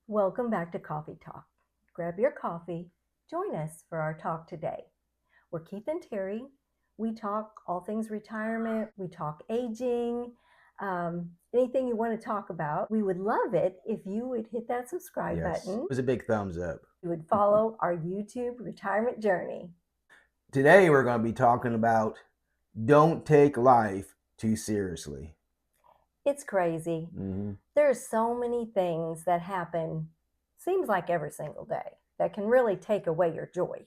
Welcome back to Coffee Talk. Grab your coffee, join us for our talk today. We're Keith and Terry. We talk all things retirement, we talk aging, anything you want to talk about. We would love it if you would hit that subscribe button. It was a big thumbs up. You would follow our YouTube retirement journey. Today we're going to be talking about don't take life too seriously. It's crazy. There's so many things that happen, seems like every single day, that can really take away your joy.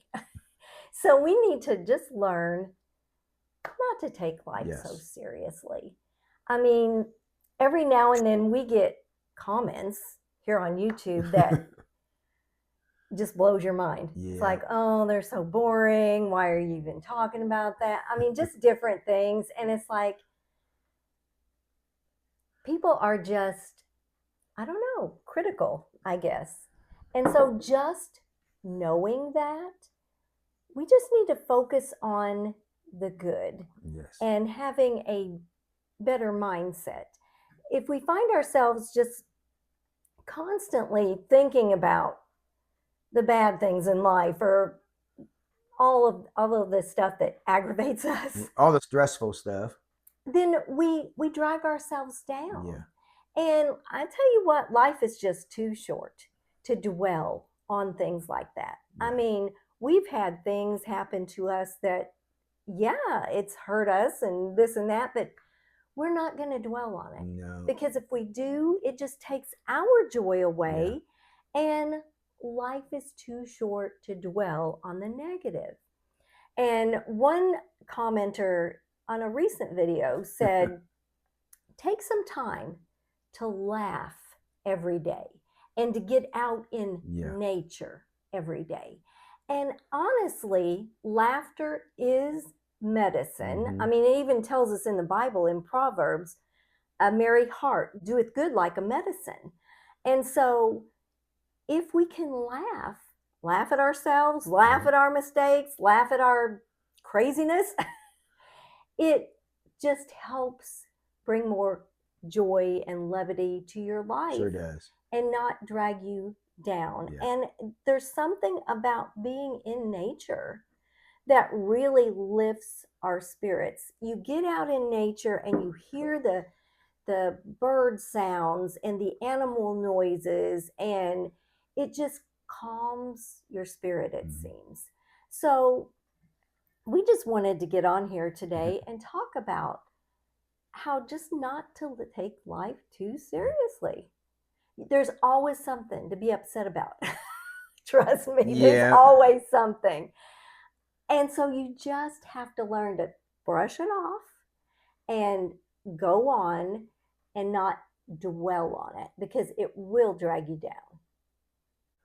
So we need to just learn not to take life so seriously. I mean, every now and then we get comments here on YouTube that just blows your mind. Yeah. It's like, oh, they're so boring. Why are you even talking about that? I mean, just different things. And it's like, people are just, I don't know, critical, I guess. And so just knowing that, we just need to focus on the good and having a better mindset. If we find ourselves just constantly thinking about the bad things in life or all of the stuff that aggravates us, all the stressful stuff, then we drag ourselves down. Yeah. And I tell you what, life is just too short to dwell on things like that. Yeah. I mean, we've had things happen to us that, yeah, it's hurt us and this and that, but we're not going to dwell on it. No. Because if we do, it just takes our joy away. Yeah. And life is too short to dwell on the negative. And one commenter on a recent video said, take some time to laugh every day and to get out in nature every day. And honestly, laughter is medicine. I mean, it even tells us in the Bible, in Proverbs, a merry heart doeth good like a medicine. And so if we can laugh at ourselves, laugh at our mistakes, laugh at our craziness, it just helps bring more joy and levity to your life. Sure does. And not drag you down. Yeah. And there's something about being in nature that really lifts our spirits. You get out in nature and you hear the bird sounds and the animal noises, and it just calms your spirit, it seems. So we just wanted to get on here today and talk about how just not to take life too seriously. There's always something to be upset about. Trust me, there's always something. And so you just have to learn to brush it off and go on and not dwell on it, because it will drag you down.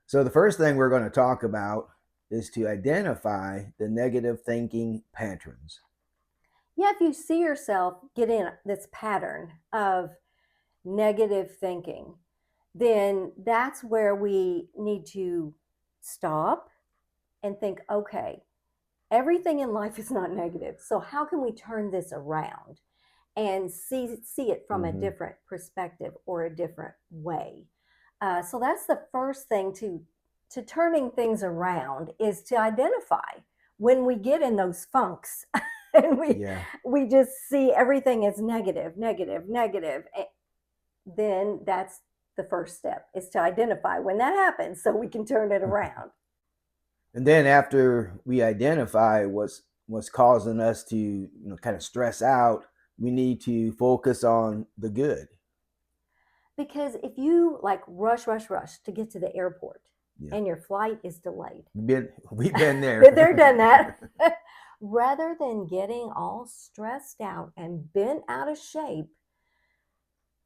So the first thing we're going to talk about is to identify the negative thinking patterns. Yeah, if you see yourself get in this pattern of negative thinking, then that's where we need to stop and think, okay, everything in life is not negative. So how can we turn this around and see it from a different perspective or a different way? So that's the first thing to turning things around, is to identify when we get in those funks and we just see everything as negative. Then that's the first step, is to identify when that happens so we can turn it around. And then after we identify what's causing us to kind of stress out, we need to focus on the good. Because if you like rush to get to the airport and your flight is delayed. We've been there. They're done that. Rather than getting all stressed out and bent out of shape,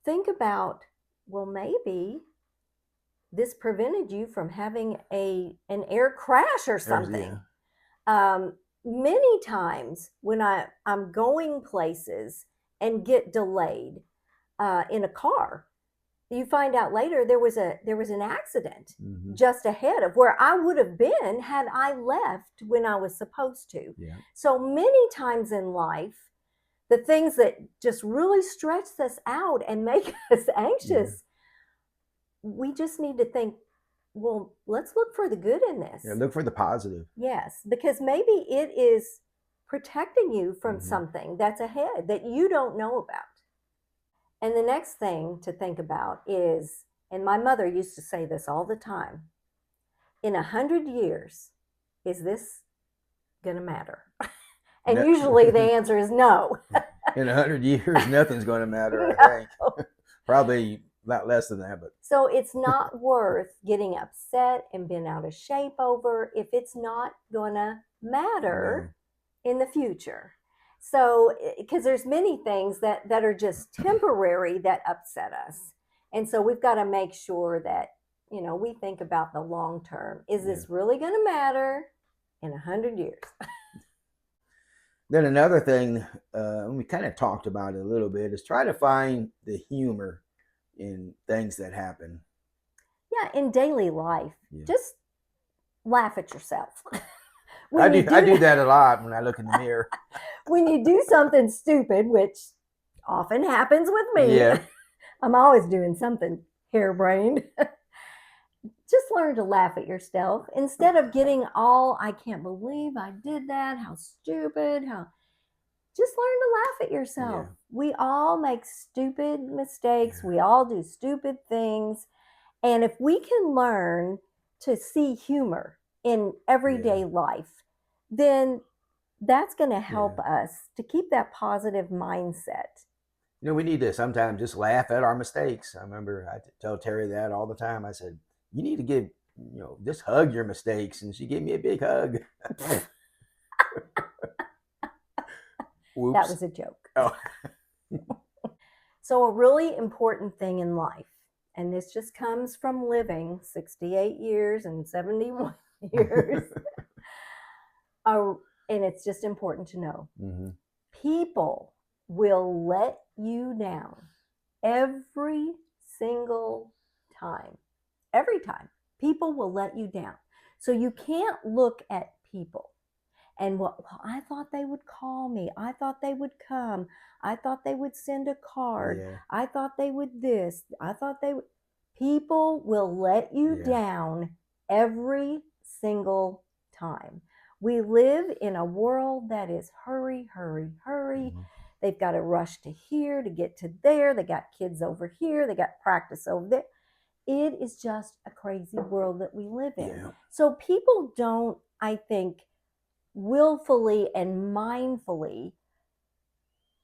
think about, well, maybe this prevented you from having an air crash or something. Many times when I'm going places and get delayed in a car, you find out later there was an accident just ahead of where I would have been had I left when I was supposed to. Yeah. So many times in life, the things that just really stress us out and make us anxious we just need to think, well, let's look for the good in this. Yeah, look for the positive. Yes, because maybe it is protecting you from Mm-hmm. something that's ahead that you don't know about. And the next thing to think about is, and my mother used to say this all the time, in 100 years, is this going to matter? And No, usually the answer is no. in 100 years, nothing's going to matter. I think No. probably a lot less than that, but So it's not worth getting upset and being out of shape over if it's not going to matter in the future. So, because there's many things that are just temporary that upset us. And so we've got to make sure that, we think about the long term. Is this really going to matter in 100 years? Then another thing, we kind of talked about it a little bit, is try to find the humor in things that happen. Yeah, in daily life, just laugh at yourself. I do that a lot when I look in the mirror. When you do something stupid, which often happens with me, I'm always doing something harebrained. Just learn to laugh at yourself instead of getting all, I can't believe I did that, how stupid, just learn to laugh at yourself. We all make stupid mistakes. We all do stupid things. And if we can learn to see humor in everyday life, then that's going to help us to keep that positive mindset. We need to sometimes just laugh at our mistakes. I remember I tell Terri that all the time. I said, you need to just hug your mistakes. And she gave me a big hug. That was a joke. Oh. So a really important thing in life, and this just comes from living 68 years and 71 years, and it's just important to know, people will let you down every single time. Every time. People will let you down. So you can't look at people and, well, I thought they would call me. I thought they would come. I thought they would send a card. I thought they would this. I thought they would. People will let you down every single time. We live in a world that is hurry, hurry, hurry. They've got to rush to here to get to there. They got kids over here. They got practice over there. It is just a crazy world that we live in. So people don't, I think, willfully and mindfully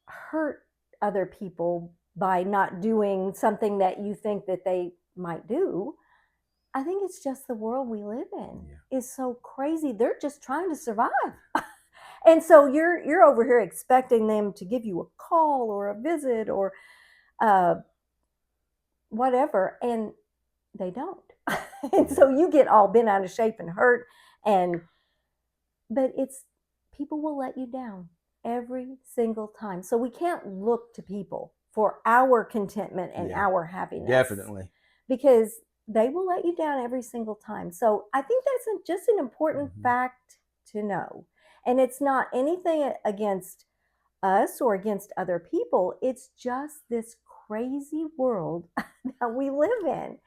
hurt other people by not doing something that you think that they might do. I think it's just the world we live in is so crazy. They're just trying to survive. And so you're over here expecting them to give you a call or a visit or whatever, and they don't. And so you get all bent out of shape and hurt, but it's, people will let you down every single time. So we can't look to people for our contentment and our happiness. Definitely. Because they will let you down every single time. So I think that's just an important fact to know. And it's not anything against us or against other people. It's just this crazy world that we live in.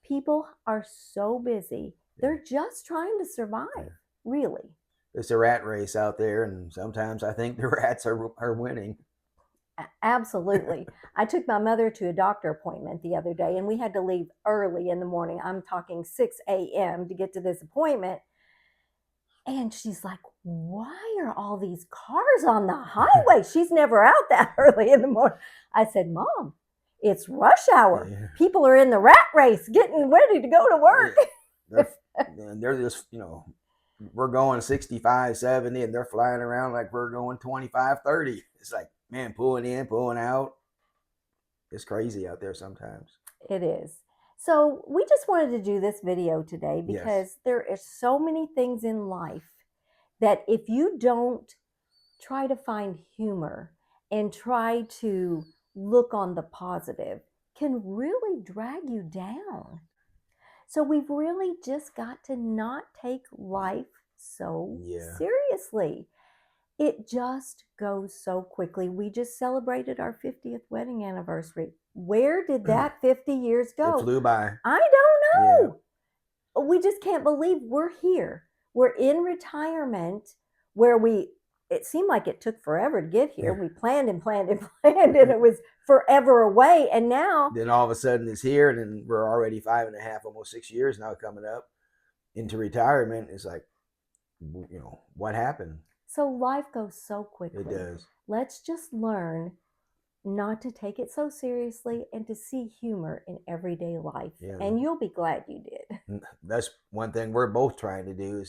People are so busy. They're just trying to survive, really. It's a rat race out there, and sometimes I think the rats are winning. Absolutely. I took my mother to a doctor appointment the other day, and we had to leave early in the morning. I'm talking 6 a.m. to get to this appointment. And she's like, why are all these cars on the highway? She's never out that early in the morning. I said, Mom, it's rush hour. People are in the rat race getting ready to go to work. They're just, we're going 65, 70, and they're flying around like we're going 25, 30. It's like, man, pulling in, pulling out. It's crazy out there sometimes. It is. So we just wanted to do this video today because there are so many things in life that if you don't try to find humor and try to look on the positive, can really drag you down. So we've really just got to not take life so seriously. It just goes so quickly. We just celebrated our 50th wedding anniversary. Where did that 50 years go? It flew by. I don't know. Yeah. We just can't believe we're here. We're in retirement where it seemed like it took forever to get here. We planned and planned and planned, and it was forever away. And now, then all of a sudden it's here, and then we're already 5.5, almost 6 years now coming up into retirement. It's like, what happened? so life goes so quickly. It does. Let's just learn not to take it so seriously and to see humor in everyday life. Yeah. And you'll be glad you did. That's one thing we're both trying to do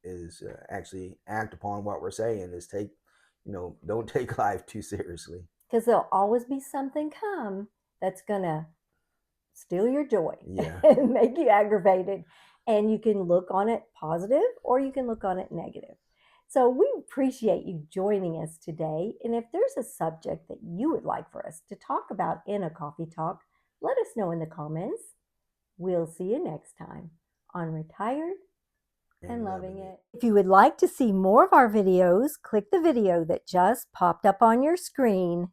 is actually act upon what we're saying, is take, don't take life too seriously. Because there'll always be something come that's going to steal your joy. Yeah. And make you aggravated. And you can look on it positive or you can look on it negative. So we appreciate you joining us today. And if there's a subject that you would like for us to talk about in a coffee talk, let us know in the comments. We'll see you next time on Retired and Loving It. If you would like to see more of our videos, click the video that just popped up on your screen.